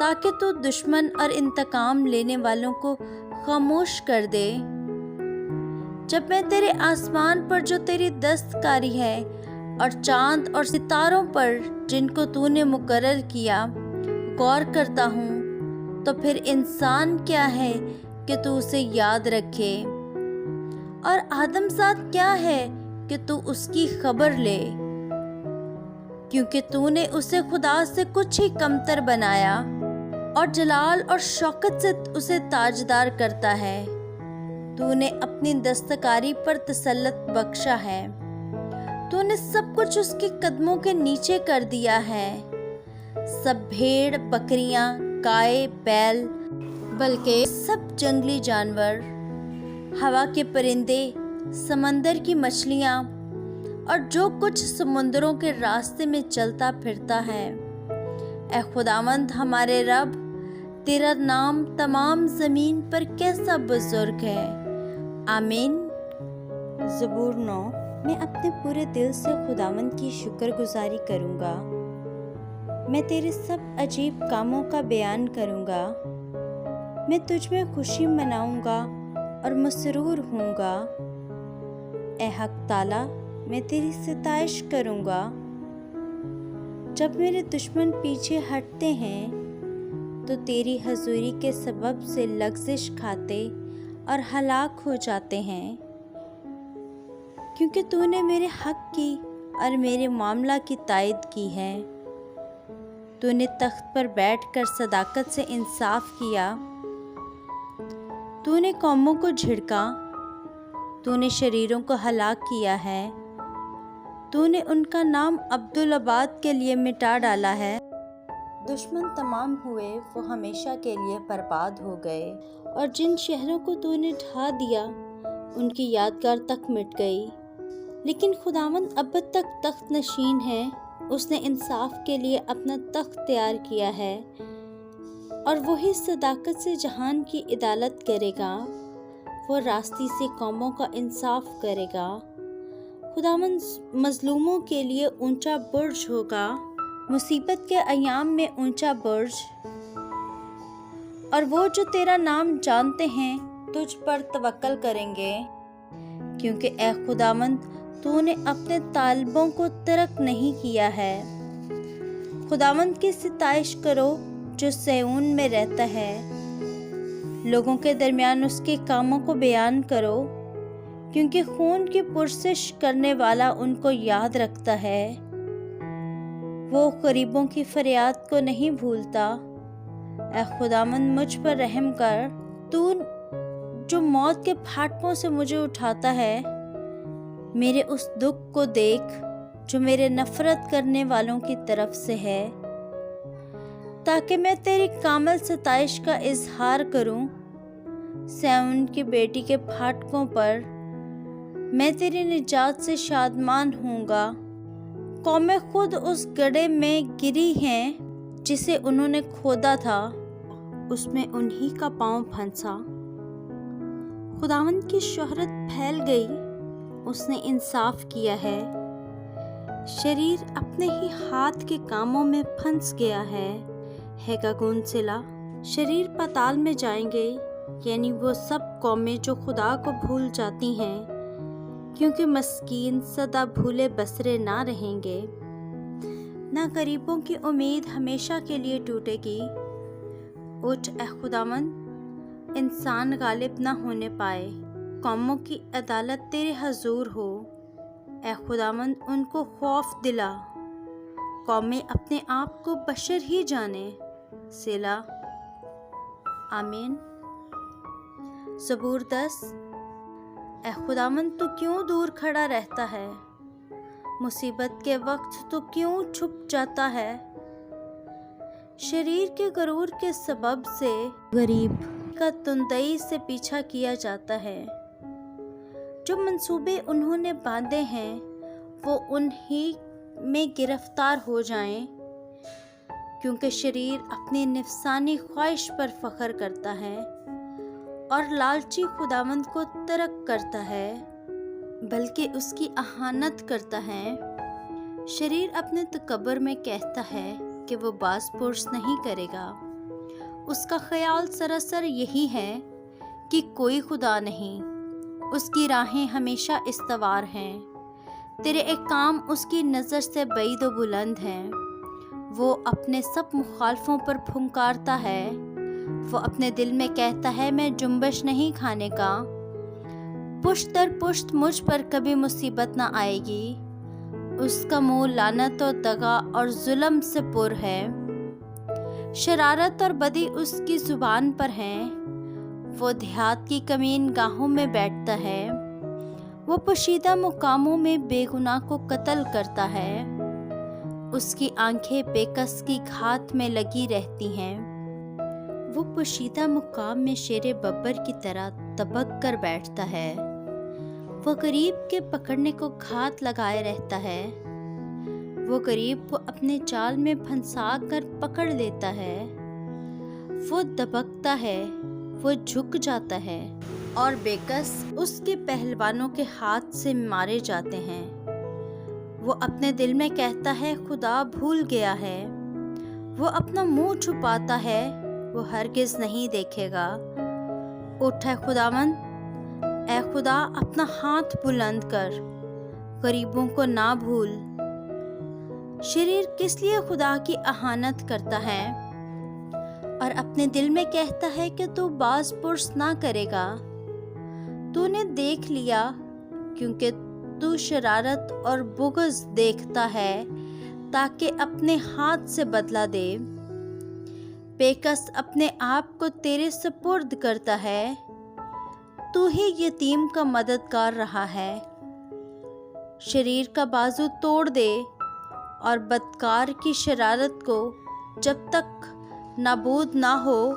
تاکہ تو دشمن اور انتقام لینے والوں کو خاموش کر دے۔ جب میں تیرے آسمان پر جو تیری دستکاری ہے اور چاند اور ستاروں پر جن کو تو نے مقرر کیا غور کرتا ہوں، تو پھر انسان کیا ہے کہ تو اسے یاد رکھے، اور آدم زاد کیا ہے کہ تو اس کی خبر لے، کیونکہ تو نے اسے خدا سے کچھ ہی کمتر بنایا اور جلال اور شوکت سے اسے تاجدار کرتا ہے۔ تو نے اپنی دستکاری پر تسلط بخشا ہے، تو نے سب کچھ اس کے قدموں کے نیچے کر دیا ہے، سب بھیڑ بکریاں گائے بیل، بلکہ سب جنگلی جانور، ہوا کے پرندے، سمندر کی مچھلیاں اور جو کچھ سمندروں کے راستے میں چلتا پھرتا ہے۔ اے خداوند ہمارے رب، تیرا نام تمام زمین پر کیسا بزرگ ہے۔ آمین۔ زبور 9۔ میں اپنے پورے دل سے خداوند کی شکر گزاری کروں گا، میں تیرے سب عجیب کاموں کا بیان کروں گا، میں تجھ میں خوشی مناؤں گا اور مسرور ہوں گا۔ اے حق تعالیٰ، میں تیری ستائش کروں گا۔ جب میرے دشمن پیچھے ہٹتے ہیں تو تیری حضوری کے سبب سے لغزش کھاتے اور ہلاک ہو جاتے ہیں، کیونکہ تو نے میرے حق کی اور میرے معاملہ کی تائید کی ہے۔ تو نے تخت پر بیٹھ کر صداقت سے انصاف کیا، تو نے قوموں کو جھڑکا، تو نے شریروں کو ہلاک کیا ہے، تو نے ان کا نام عبدالآباد کے لیے مٹا ڈالا ہے۔ دشمن تمام ہوئے، وہ ہمیشہ کے لیے برباد ہو گئے، اور جن شہروں کو تو نے ڈھا دیا ان کی یادگار تک مٹ گئی۔ لیکن خداوند ابد تک تخت نشین ہے، اس نے انصاف کے لیے اپنا تخت تیار کیا ہے، اور وہی صداقت سے جہان کی عدالت کرے گا، وہ راستی سے قوموں کا انصاف کرے گا۔ خداوند مظلوموں کے لیے اونچا برج ہوگا، مصیبت کے ایام میں اونچا برج، اور وہ جو تیرا نام جانتے ہیں تجھ پر توکل کریں گے، کیونکہ اے خداوند تو نے اپنے طالبوں کو ترک نہیں کیا ہے۔ خداوند کی ستائش کرو جو صیون میں رہتا ہے، لوگوں کے درمیان اس کے کاموں کو بیان کرو، کیونکہ خون کی پرسش کرنے والا ان کو یاد رکھتا ہے، وہ غریبوں کی فریاد کو نہیں بھولتا۔ اے خداوند مجھ پر رحم کر، تو جو موت کے پھاٹکوں سے مجھے اٹھاتا ہے، میرے اس دکھ کو دیکھ جو میرے نفرت کرنے والوں کی طرف سے ہے، تاکہ میں تیری کامل ستائش کا اظہار کروں۔ سیون کی بیٹی کے پھاٹکوں پر میں تیری نجات سے شادمان ہوں گا۔ قومیں خود اس گڑھے میں گری ہیں جسے انہوں نے کھودا تھا، اس میں انہی کا پاؤں پھنسا۔ خداوند کی شہرت پھیل گئی، اس نے انصاف کیا ہے۔ شریر اپنے ہی ہاتھ کے کاموں میں پھنس گیا ہے۔ گگن سلا۔ شریر پاتال میں جائیں گے، یعنی وہ سب قومیں جو خدا کو بھول جاتی ہیں، کیونکہ مسکین سدا بھولے بسرے نہ رہیں گے، نہ غریبوں کی امید ہمیشہ کے لیے ٹوٹے گی۔ اٹھ اے خداوند، انسان غالب نہ ہونے پائے، قوموں کی عدالت تیرے حضور ہو۔ اے خداوند ان کو خوف دلا، قومیں اپنے آپ کو بشر ہی جانے۔ سیلا۔ آمین۔ زبور 10۔ اے خداوند تو کیوں دور کھڑا رہتا ہے؟ مصیبت کے وقت تو کیوں چھپ جاتا ہے؟ شریر کے غرور کے سبب سے غریب کا تندئی سے پیچھا کیا جاتا ہے۔ جو منصوبے انہوں نے باندھے ہیں وہ انہی میں گرفتار ہو جائیں، کیونکہ شریر اپنی نفسانی خواہش پر فخر کرتا ہے اور لالچی خداوند کو ترک کرتا ہے، بلکہ اس کی اہانت کرتا ہے۔ شریر اپنے تکبر میں کہتا ہے کہ وہ باز پرس نہیں کرے گا، اس کا خیال سراسر یہی ہے کہ کوئی خدا نہیں، اس کی راہیں ہمیشہ استوار ہیں، تیرے ایک کام اس کی نظر سے بعید و بلند ہیں۔ وہ اپنے سب مخالفوں پر پھنکارتا ہے، وہ اپنے دل میں کہتا ہے میں جنبش نہیں کھانے کا، پشت در پشت مجھ پر کبھی مصیبت نہ آئے گی۔ اس کا منہ لعنت و دغا اور ظلم سے پر ہے، شرارت اور بدی اس کی زبان پر ہیں۔ وہ دیہات کی کمین گاہوں میں بیٹھتا ہے، وہ پوشیدہ مقاموں میں بے گناہ کو قتل کرتا ہے۔ اس کی آنکھیں بے کس کی گھات میں لگی رہتی ہیں، وہ پوشیدہ مقام میں شیر ببر کی طرح دبک کر بیٹھتا ہے، وہ غریب کے پکڑنے کو گھات لگائے رہتا ہے، وہ غریب کو اپنے جال میں پھنسا کر پکڑ لیتا ہے۔ وہ دبکتا ہے، وہ جھک جاتا ہے اور بے کس اس کے پہلوانوں کے ہاتھ سے مارے جاتے ہیں۔ وہ اپنے دل میں کہتا ہے خدا بھول گیا ہے، وہ اپنا منہ چھپاتا ہے، وہ ہرگز نہیں دیکھے گا۔ اٹھ اے خداوند، اے خدا اپنا ہاتھ بلند کر، غریبوں کو نہ بھول۔ شریر کس لیے خدا کی اہانت کرتا ہے اور اپنے دل میں کہتا ہے کہ تو باز پرس نہ کرے گا؟ تو نے دیکھ لیا، کیونکہ تو شرارت اور بغض دیکھتا ہے تاکہ اپنے ہاتھ سے بدلہ دے۔ بے کس اپنے آپ کو تیرے سپرد کرتا ہے، تو ہی یتیم کا مددگار رہا ہے۔ شریر کا بازو توڑ دے اور بدکار کی شرارت کو جب تک نابود نہ ہو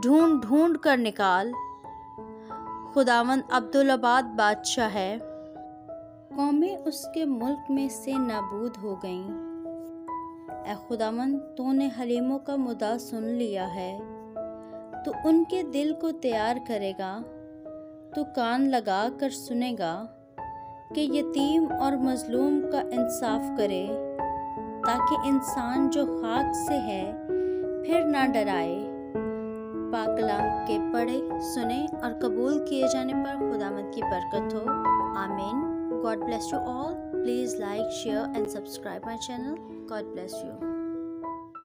ڈھونڈ ڈھونڈ کر نکال۔ خداوند عبدالآباد بادشاہ ہے، قومیں اس کے ملک میں سے نابود ہو گئیں۔ اے خداوند، تو نے حلیموں کا مدعا سن لیا ہے، تو ان کے دل کو تیار کرے گا، تو کان لگا کر سنے گا کہ یتیم اور مظلوم کا انصاف کرے، تاکہ انسان جو خاک سے ہے پھر نہ ڈرائے۔ پاک کلام کے پڑھے، سنے اور قبول کیے جانے پر خداوند کی برکت ہو، آمین۔ God bless you all. Please like, share and subscribe my channel. God bless you.